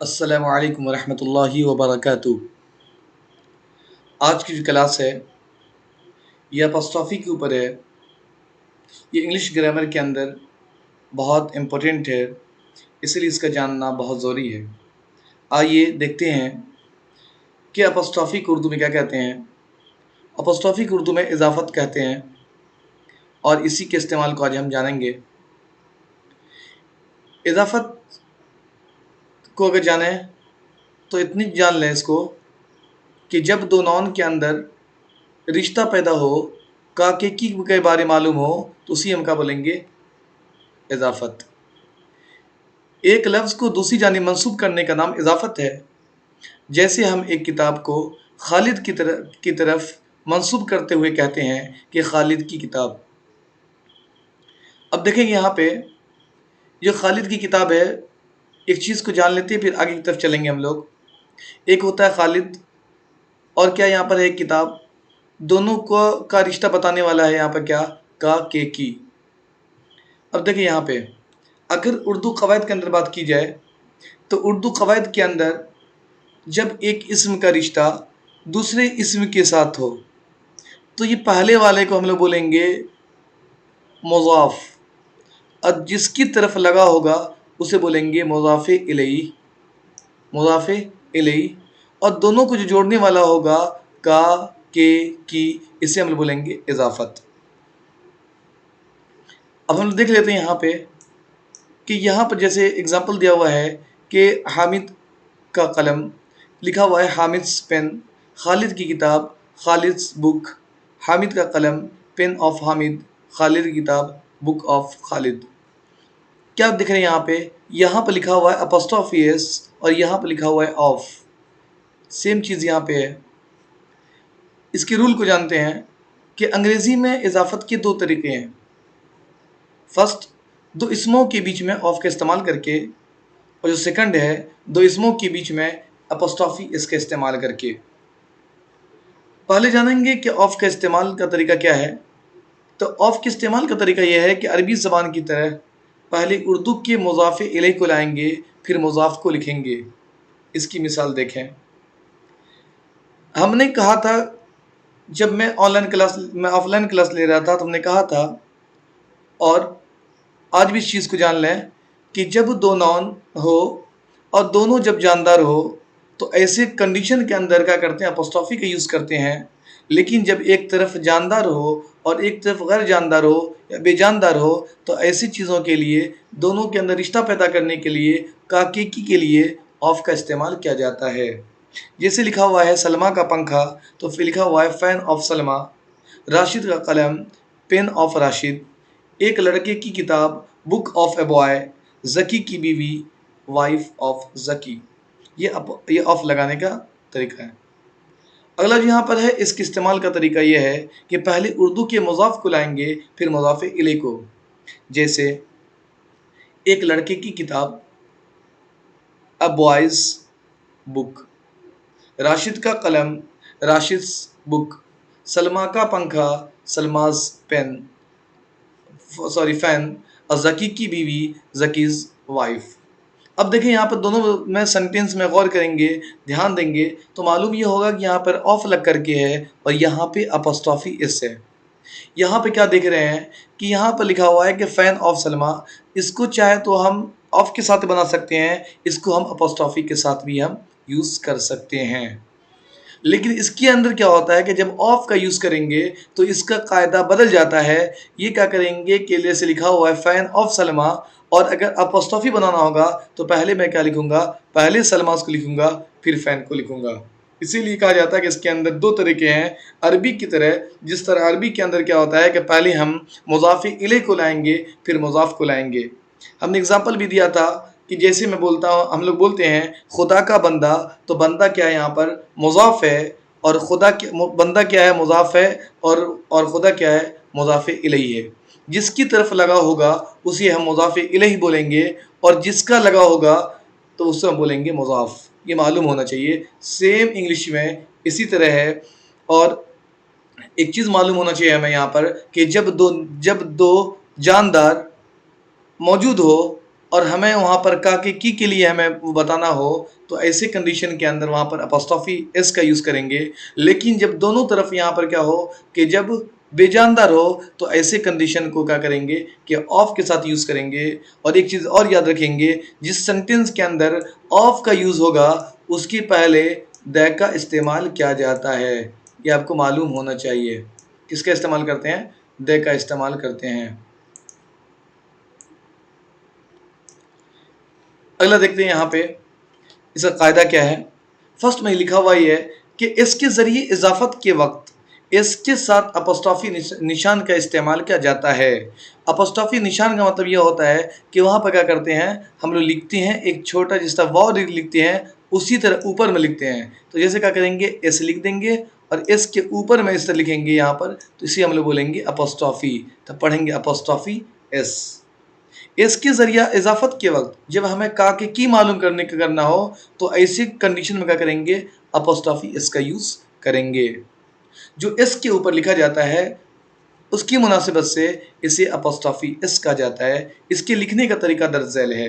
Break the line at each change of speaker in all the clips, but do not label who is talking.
अस्सलामु अलैकुम वरहमतुल्लाहि वबरकातुहू। आज की जो क्लास है ये अपॉस्ट्रॉफी के ऊपर है। ये इंग्लिश ग्रामर के अंदर बहुत इम्पोर्टेंट है, इसलिए इसका जानना बहुत ज़रूरी है। आइए देखते हैं कि अपॉस्ट्रॉफी को उर्दू में क्या कहते हैं। अपॉस्ट्रॉफी को उर्दू में इजाफत कहते हैं और इसी के इस्तेमाल को आज हम जानेंगे। इजाफत को अगर जाने तो इतनी जान लें इसको कि जब दो नॉन के अंदर रिश्ता पैदा हो, का के की के बारे मालूम हो, तो उसी हम क्या बोलेंगे, इजाफत। एक लफ्ज़ को दूसरी जानिब मंसूब करने का नाम इजाफत है। जैसे हम एक किताब को खालिद की तरफ मंसूब करते हुए कहते हैं कि खालिद की किताब। अब देखेंगे यहाँ पे जो खालिद की किताब है, एक चीज़ को जान लेते हैं फिर आगे की तरफ चलेंगे हम लोग। एक होता है खालिद और क्या यहाँ पर है एक किताब, दोनों को का रिश्ता बताने वाला है यहाँ पर क्या, का के की। अब देखिए यहाँ पे अगर उर्दू कवायद के अंदर बात की जाए तो उर्दू कवायद के अंदर जब एक इस्म का रिश्ता दूसरे इस्म के साथ हो तो ये पहले वाले को हम लोग बोलेंगे मुज़ाफ, और जिसकी तरफ लगा होगा उसे बोलेंगे मुज़ाफ़े इलैही, मुज़ाफ़े इलैही। और दोनों को जो जोड़ने वाला होगा का के की, इसे हम लोग बोलेंगे इजाफत। अब हम लोग देख लेते हैं यहाँ पे कि यहाँ पर जैसे एग्जाम्पल दिया हुआ है कि हामिद का कलम, लिखा हुआ है हामिद्स पेन, खालिद की किताब खालिद्स बुक, हामिद का कलम पेन ऑफ हामिद, खालिद की किताब बुक ऑफ खालिद। क्या आप देख रहे हैं यहाँ पे लिखा हुआ है अपॉस्ट्रोफी एस और यहाँ पे लिखा हुआ है ऑफ, सेम चीज़ यहाँ पे है। इसके रूल को जानते हैं कि अंग्रेज़ी में इजाफत के दो तरीके हैं। फर्स्ट, दो इसमों के बीच में ऑफ का इस्तेमाल करके, और जो सेकंड है दो इसमों के बीच में अपॉस्ट्रोफी इसका इस्तेमाल करके। पहले जानेंगे कि ऑफ का इस्तेमाल का तरीका क्या है। तो ऑफ के इस्तेमाल का तरीका यह है कि अरबी ज़बान की तरह पहले उर्दू के मुज़ाफ़े इलैह को लाएंगे, फिर मुज़ाफ़ को लिखेंगे। इसकी मिसाल देखें। हमने कहा था जब मैं ऑफलाइन क्लास ले रहा था तो हमने कहा था, और आज भी इस चीज़ को जान लें कि जब दो नॉन हो और दोनों जब जानदार हो तो ऐसे कंडीशन के अंदर क्या करते हैं, अपॉस्ट्रोफी का यूज़ करते हैं। लेकिन जब एक तरफ जानदार हो और एक तरफ गैर जानदार हो या बेजानदार हो तो ऐसी चीज़ों के लिए, दोनों के अंदर रिश्ता पैदा करने के लिए, काकेकी के लिए ऑफ का इस्तेमाल किया जाता है। जैसे लिखा हुआ है सलमा का पंखा, तो फिर लिखा हुआ है फ़ैन ऑफ सलमा, राशिद का कलम पेन ऑफ राशिद, एक लड़के की किताब book of a boy, Zaki की बीवी वाइफ ऑफ ज़की। ये ऑफ लगाने का तरीका है। अगला जो यहाँ पर है इसके इस्तेमाल का तरीका ये है कि पहले उर्दू के मुज़ाफ़ को लाएंगे फिर मुज़ाफ़े इलैह को। जैसे एक लड़के की किताब अ बॉयज़ बुक, राशिद का कलम राशिद्स बुक, सलमा का पंखा सलमाज पेन, सॉरी फ़ैन, और ज़की की बीवी ज़कीज़ वाइफ। अब देखिए यहाँ पर दोनों में सेंटेंस में गौर करेंगे, ध्यान देंगे तो मालूम ये होगा कि यहाँ पर ऑफ लग करके है और यहाँ पे अपॉस्ट्रोफी इस है। यहाँ पे क्या देख रहे हैं कि यहाँ पर लिखा हुआ है कि फ़ैन ऑफ सलमा, इसको चाहे तो हम ऑफ के साथ बना सकते हैं, इसको हम अपॉस्ट्रोफी के साथ भी हम यूज़ कर सकते हैं। लेकिन इसके अंदर क्या होता है कि जब ऑफ का यूज़ करेंगे तो इसका कायदा बदल जाता है। ये क्या करेंगे कि जैसे लिखा हुआ है फ़ैन ऑफ सलमा, और अगर अपॉस्ट्रोफी बनाना होगा तो पहले मैं क्या लिखूँगा, पहले सलमा को लिखूँगा फिर फ़ैन को लिखूँगा। इसीलिए कहा जाता है कि इसके अंदर दो तरीके हैं अरबी की तरह। जिस तरह अरबी के अंदर क्या होता है कि पहले हम मुज़ाफ़े इलैह को लाएंगे फिर मुज़ाफ़ को लाएंगे। हमने एग्जाम्पल भी दिया था कि जैसे मैं बोलता हूँ, हम लोग बोलते हैं खुदा का बंदा, तो बंदा क्या है यहाँ पर मुज़ाफ़ है, और बंदा क्या है मुज़ाफ़ है, और खुदा क्या है मुज़ाफ़े इलैही है। जिसकी तरफ लगा होगा उसे हम मुज़ाफ़े इलैही बोलेंगे, और जिसका लगा होगा तो उससे हम बोलेंगे मुज़ाफ़। ये मालूम होना चाहिए। सेम इंग्लिश में इसी तरह है। और एक चीज़ मालूम होना चाहिए हमें यहाँ पर कि जब दो जानदार मौजूद हो और हमें वहाँ पर का के की के लिए हमें बताना हो तो ऐसे कंडीशन के अंदर वहाँ पर अपॉस्ट्रोफी एस का यूज़ करेंगे। लेकिन जब दोनों तरफ यहाँ पर क्या हो कि जब बेजानदार हो तो ऐसे कंडीशन को क्या करेंगे कि ऑफ के साथ यूज़ करेंगे। और एक चीज़ और याद रखेंगे, जिस सेंटेंस के अंदर ऑफ का यूज़ होगा उसके पहले द का इस्तेमाल किया जाता है। ये आपको मालूम होना चाहिए। किसका इस्तेमाल करते हैं? द का इस्तेमाल करते हैं। अगला देखते हैं यहाँ पे इसका कायदा क्या है। फर्स्ट में लिखा हुआ ये है कि इसके ज़रिए इजाफत के वक्त इसके साथ अपॉस्ट्रोफी निशान का इस्तेमाल किया जाता है। अपॉस्ट्रोफी निशान का मतलब ये होता है कि वहाँ पर क्या करते हैं, हम लोग लिखते हैं एक छोटा जिस तरह वॉ लिखते हैं उसी तरह ऊपर में लिखते हैं। तो जैसे क्या करेंगे, एस लिख देंगे और एस के ऊपर में इस तरह लिखेंगे यहाँ पर, तो इसे हम लोग बोलेंगे अपॉस्ट्रोफी। तो पढ़ेंगे अपॉस्ट्रोफी एस। इसके जरिया इजाफत के वक्त जब हमें का के की मालूम करना हो तो ऐसी कंडीशन में क्या करेंगे, अपॉस्ट्रोफी इसका यूज करेंगे। जो इस के ऊपर लिखा जाता है उसकी मुनासिबत से इसे अपॉस्ट्रोफी इस कहा जाता है। इसके लिखने का तरीका दर्ज झैल है।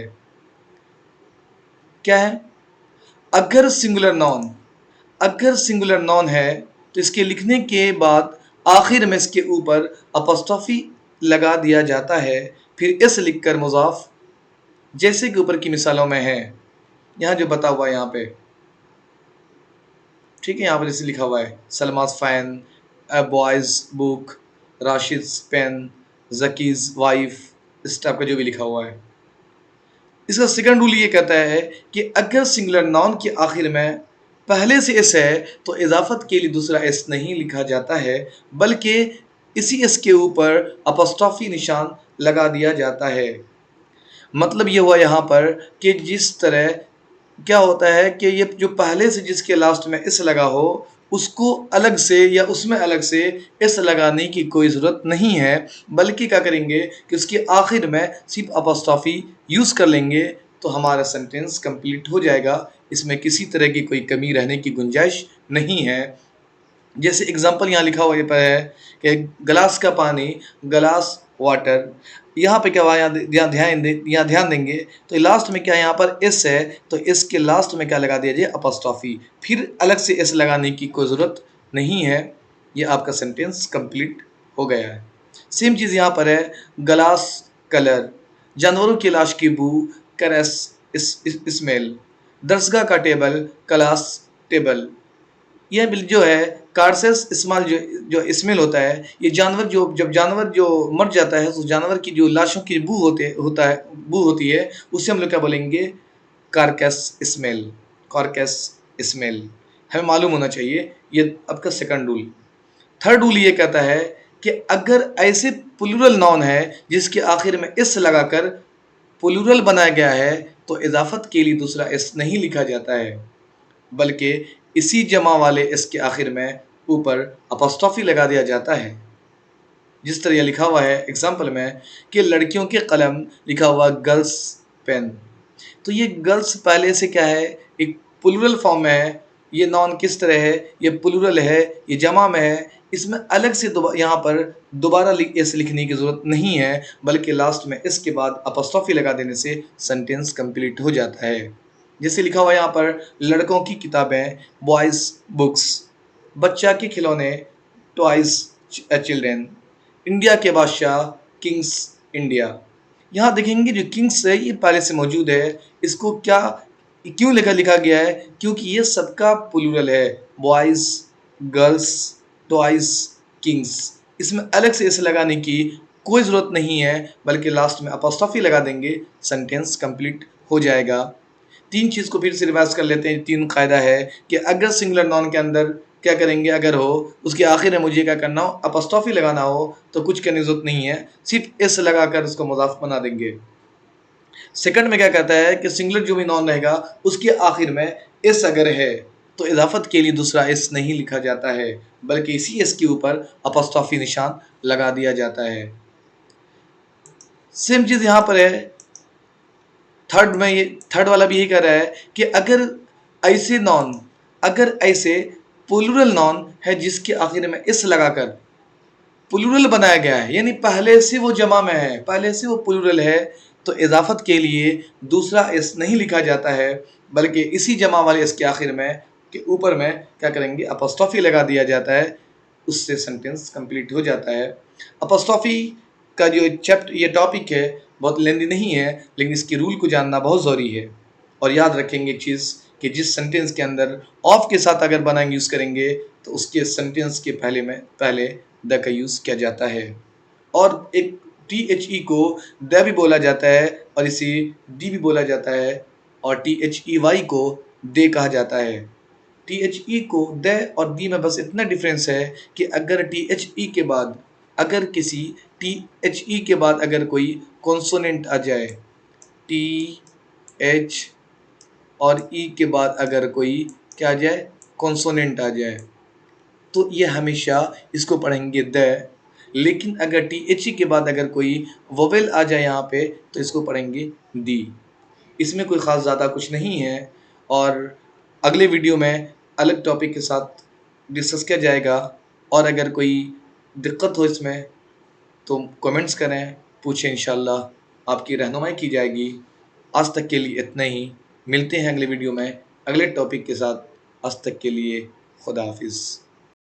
क्या है? अगर सिंगुलर नॉन है तो इसके लिखने के बाद आखिर में इसके ऊपर अपॉस्ट्रोफी लगा दिया जाता है, फिर इस लिखकर मुजाफ, जैसे कि ऊपर की मिसालों में है। यहाँ जो बता हुआ है यहाँ पे, ठीक है, यहाँ पर जैसे लिखा हुआ है Salma's fan, a boy's book, Rashid pen, Zaki's wife, इस टाइप का जो भी लिखा हुआ है। इसका सेकंड रूल ये कहता है कि अगर सिंगुलर नाउन के आखिर में पहले से एस है तो इजाफत के लिए दूसरा एस नहीं लिखा जाता है, बल्कि इसी एस के ऊपर अपॉस्ट्रोफी निशान लगा दिया जाता है। मतलब ये हुआ यहाँ पर कि जिस तरह क्या होता है कि ये जो पहले से जिसके लास्ट में इस लगा हो उसको अलग से या उसमें अलग से इस लगाने की कोई ज़रूरत नहीं है, बल्कि क्या करेंगे कि उसके आखिर में सिर्फ अपॉस्ट्रोफी यूज़ कर लेंगे तो हमारा सेंटेंस कंप्लीट हो जाएगा। इसमें किसी तरह की कोई कमी रहने की गुंजाइश नहीं है। जैसे एग्जांपल यहाँ लिखा हुआ पर है कि गिलास का पानी, ग्लास वाटर। यहाँ पे क्या हुआ, यहाँ ध्यान देंगे तो लास्ट में क्या यहाँ पर एस है तो एस के लास्ट में क्या लगा दिया जाए, अपॉस्ट्रोफी। फिर अलग से एस लगाने की कोई ज़रूरत नहीं है। ये आपका सेंटेंस कंप्लीट हो गया है। सेम चीज़ यहाँ पर है, ग्लास कलर, जानवरों की लाश की बू, करस स्मेल, दरसगाह का टेबल, क्लास टेबल। यह बिल जो है कार्सेस इस्माल जो स्मेल होता है, ये जानवर जो जब जानवर जो मर जाता है तो जानवर की जो लाशों की बू होती है उससे हम लोग क्या बोलेंगे, कारकेस स्मेल। कारकेस स्मेल हमें मालूम होना चाहिए। ये आपका सेकंड रूल। थर्ड रूल ये कहता है कि अगर ऐसे प्लूरल नाउन है जिसके आखिर में इस लगाकर प्लूरल बनाया गया है तो इजाफत के लिए दूसरा एस नहीं लिखा जाता है, बल्कि इसी जमा वाले इसके आखिर में ऊपर अपॉस्ट्रोफी लगा दिया जाता है। जिस तरह यह लिखा हुआ है एग्जाम्पल में कि लड़कियों के कलम, लिखा हुआ गर्ल्स पेन। तो ये गर्ल्स पहले से क्या है, एक प्लूरल फॉर्म में है। ये नॉन किस तरह है, ये प्लूरल है, ये जमा में है। इसमें अलग से यहाँ पर दोबारा ऐसे लिखने की ज़रूरत नहीं है, बल्कि लास्ट में इसके बाद अपॉस्ट्रोफी लगा देने से सेंटेंस कंप्लीट हो जाता है। जैसे लिखा हुआ यहाँ पर लड़कों की किताबें, बॉयज़ बुक्स, बच्चा के खिलौने, टॉयज़ चिल्ड्रेन, इंडिया के बादशाह, किंग्स इंडिया। यहाँ देखेंगे जो किंग्स है ये पहले से मौजूद है। इसको क्या क्यों लिखा गया है, क्योंकि ये सबका प्लूरल है, बॉयज़, गर्ल्स, टॉयज़, किंग्स। इसमें अलग से इसे लगाने की कोई ज़रूरत नहीं है, बल्कि लास्ट में अपॉस्ट्रोफी लगा देंगे, सेंटेंस कंप्लीट हो जाएगा। तीन चीज़ को फिर से रिवाइज कर लेते हैं। तीन कायदा है कि अगर सिंगुलर नॉन के अंदर क्या करेंगे, अगर हो उसके आखिर में मुझे क्या करना हो, अपॉस्ट्रोफी लगाना हो तो कुछ करने की जरूरत नहीं है, सिर्फ एस लगाकर उसको मुजाफ बना देंगे। सेकंड में क्या कहता है कि सिंगुलर जो भी नॉन रहेगा उसके आखिर में एस अगर है तो इजाफत के लिए दूसरा एस नहीं लिखा जाता है, बल्कि इसी एस के ऊपर अपॉस्ट्रोफी निशान लगा दिया जाता है। सेम चीज़ यहाँ पर है थर्ड वाला भी यही कह रहा है कि अगर ऐसे प्लूरल नॉन है जिसके आखिर में इस लगाकर प्लूरल बनाया गया है, यानी पहले से वो जमा में है, पहले से वो प्लूरल है, तो इजाफत के लिए दूसरा एस नहीं लिखा जाता है, बल्कि इसी जमा वाले एस के आखिर में के ऊपर में क्या करेंगे, अपॉस्ट्रोफी लगा दिया जाता है। उससे सेंटेंस कंप्लीट हो जाता है। अपॉस्ट्रोफी का जो ये टॉपिक है बहुत लेंदी नहीं है, लेकिन इसकी रूल को जानना बहुत ज़रूरी है। और याद रखेंगे एक चीज़ कि जिस सेंटेंस के अंदर ऑफ के साथ अगर बनाएंगे यूज़ करेंगे तो उसके सेंटेंस के पहले द का यूज़ किया जाता है। और एक THE को द भी बोला जाता है और इसे डी भी बोला जाता है, और THEY को दे कहा जाता है। THE को द और दी में बस इतना डिफरेंस है कि अगर THE के बाद अगर किसी THE के बाद अगर कोई कॉन्सोनेंट आ जाए, TH और E के बाद अगर कोई क्या आ जाए, कॉन्सोनेंट आ जाए, तो ये हमेशा इसको पढ़ेंगे द। लेकिन अगर THE के बाद अगर कोई वोवेल आ जाए यहाँ पे तो इसको पढ़ेंगे दी। इसमें कोई ख़ास ज़्यादा कुछ नहीं है। और अगले वीडियो में अलग टॉपिक के साथ डिस्कस किया जाएगा। और अगर कोई दिक्कत हो इसमें तो कमेंट्स करें, पूछें, इंशाल्लाह आपकी रहनुमाई की जाएगी। आज तक के लिए इतना ही। मिलते हैं अगले वीडियो में अगले टॉपिक के साथ। आज तक के लिए खुदा हाफिज़।